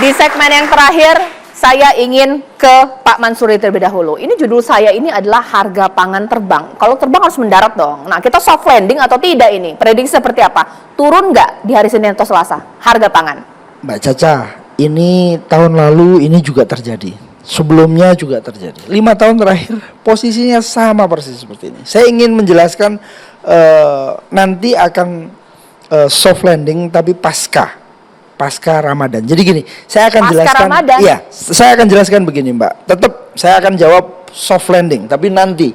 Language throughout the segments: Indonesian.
Di segmen yang terakhir, saya ingin ke Pak Mansuri terlebih dahulu. Ini judul saya ini adalah harga pangan terbang. Kalau terbang harus mendarat dong. Nah, kita soft landing atau tidak ini? Prediksi seperti apa? Turun nggak di hari Senin atau Selasa harga pangan? Mbak Caca, ini tahun lalu ini juga terjadi. Sebelumnya juga terjadi. 5 tahun terakhir posisinya sama persis seperti ini. Saya ingin menjelaskan nanti akan soft landing tapi pasca Ramadan. Jadi gini, saya akan jelaskan. Ramadan. Iya, saya akan jelaskan begini, Mbak. Tetap saya akan jawab soft landing, tapi nanti.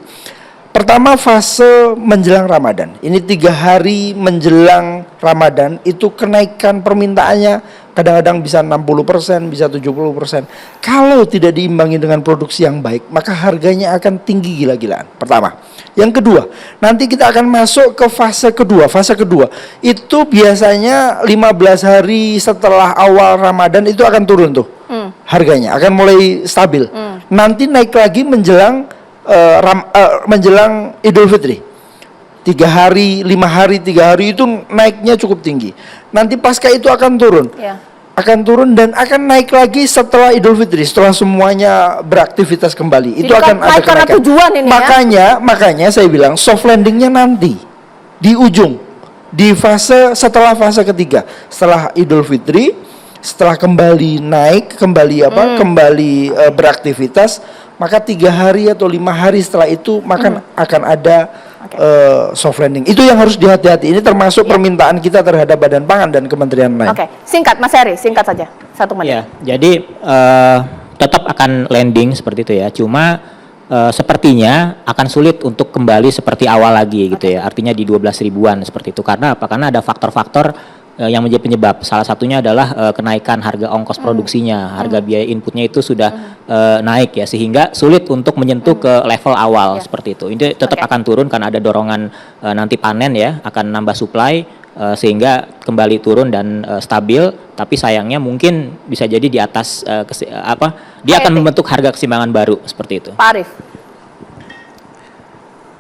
Pertama fase menjelang Ramadan. Ini 3 hari menjelang Ramadan itu kenaikan permintaannya kadang-kadang bisa 60%, bisa 70%. Kalau tidak diimbangi dengan produksi yang baik, maka harganya akan tinggi gila-gilaan. Pertama. Yang kedua, nanti kita akan masuk ke fase kedua. Fase kedua itu biasanya 15 hari setelah awal Ramadan itu akan turun tuh. Harganya akan mulai stabil. Nanti naik lagi menjelang menjelang Idul Fitri. 3 hari, 5 hari, 3 hari itu naiknya cukup tinggi. Nanti pasca itu akan turun. Akan turun dan akan naik lagi setelah Idul Fitri, setelah semuanya beraktivitas kembali. Jadi itu akan ada kenaikan. Tujuan ini makanya saya bilang soft landingnya nanti di ujung, di setelah fase ketiga, setelah Idul Fitri, setelah kembali naik, kembali beraktivitas, maka 3 hari atau 5 hari setelah itu akan ada soft landing. Itu yang harus dihati-hati. Ini termasuk permintaan kita terhadap Badan Pangan dan kementerian lain. Singkat Mas Heri, singkat saja 1 menit. Ya, jadi tetap akan landing seperti itu ya. Cuma sepertinya akan sulit untuk kembali seperti awal lagi gitu ya. Artinya di 12 ribuan seperti itu. Karena apa? Karena ada faktor-faktor yang menjadi penyebab. Salah satunya adalah kenaikan harga ongkos produksinya, harga biaya inputnya itu sudah naik ya, sehingga sulit untuk menyentuh ke level awal seperti itu. Ini tetap akan turun karena ada dorongan nanti panen ya, akan nambah supply sehingga kembali turun dan stabil. Tapi sayangnya mungkin bisa jadi di atas dia akan membentuk harga keseimbangan baru seperti itu. Pak Arief.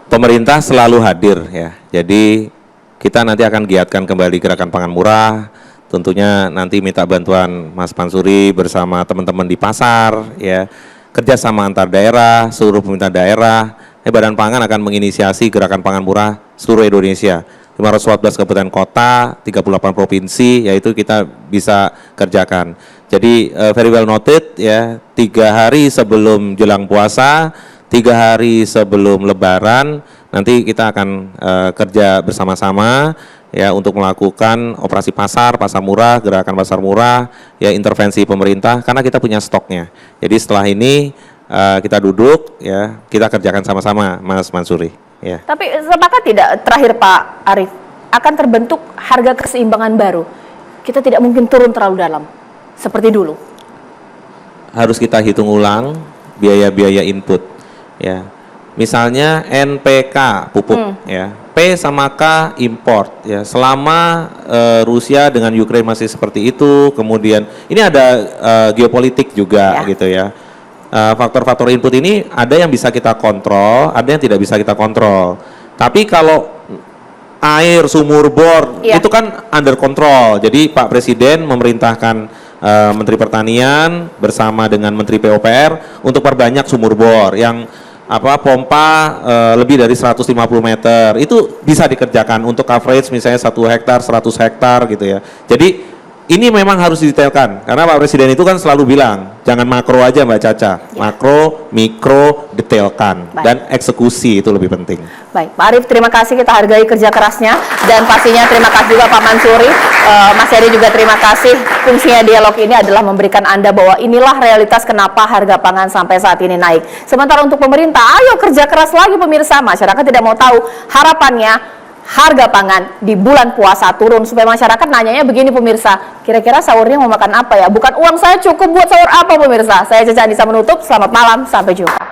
Pemerintah selalu hadir ya. Jadi kita nanti akan giatkan kembali gerakan pangan murah. Tentunya nanti minta bantuan Mas Mansuri bersama teman-teman di pasar, ya, kerjasama antar daerah, seluruh pemerintah daerah. Badan Pangan akan menginisiasi gerakan pangan murah seluruh Indonesia. 514 kabupaten kota, 38 provinsi, yaitu kita bisa kerjakan. Jadi very well noted ya, 3 hari sebelum jelang puasa, 3 hari sebelum Lebaran. Nanti kita akan kerja bersama-sama ya untuk melakukan operasi pasar murah, gerakan pasar murah, ya intervensi pemerintah karena kita punya stoknya. Jadi setelah ini kita duduk ya, kita kerjakan sama-sama Mas Mansuri ya. Tapi sepakat tidak terakhir Pak Arief, akan terbentuk harga keseimbangan baru. Kita tidak mungkin turun terlalu dalam seperti dulu. Harus kita hitung ulang biaya-biaya input ya. Misalnya NPK pupuk ya, P sama K import ya. Selama Rusia dengan Ukraina masih seperti itu, kemudian ini ada geopolitik juga gitu ya. Faktor-faktor input ini ada yang bisa kita kontrol, ada yang tidak bisa kita kontrol. Tapi kalau air, sumur, bor itu kan under control. Jadi Pak Presiden memerintahkan Menteri Pertanian bersama dengan Menteri PUPR untuk perbanyak sumur bor yang pompa lebih dari 150 meter itu bisa dikerjakan untuk coverage misalnya 1 hektar 100 hektar gitu ya. Jadi ini memang harus didetailkan karena Pak Presiden itu kan selalu bilang jangan makro aja Mbak Caca, makro, mikro, detailkan dan eksekusi itu lebih penting. Baik, Pak Arief terima kasih, kita hargai kerja kerasnya dan pastinya terima kasih juga Pak Mansuri, Mas Heri juga terima kasih. Fungsinya dialog ini adalah memberikan Anda bahwa inilah realitas kenapa harga pangan sampai saat ini naik. Sementara untuk pemerintah, ayo kerja keras lagi pemirsa, masyarakat tidak mau tahu, harapannya harga pangan di bulan puasa turun supaya masyarakat nanyanya begini pemirsa, kira-kira sahurnya mau makan apa ya? Bukan uang saya cukup buat sahur apa pemirsa? Saya Caca Anissa menutup, selamat malam, sampai jumpa.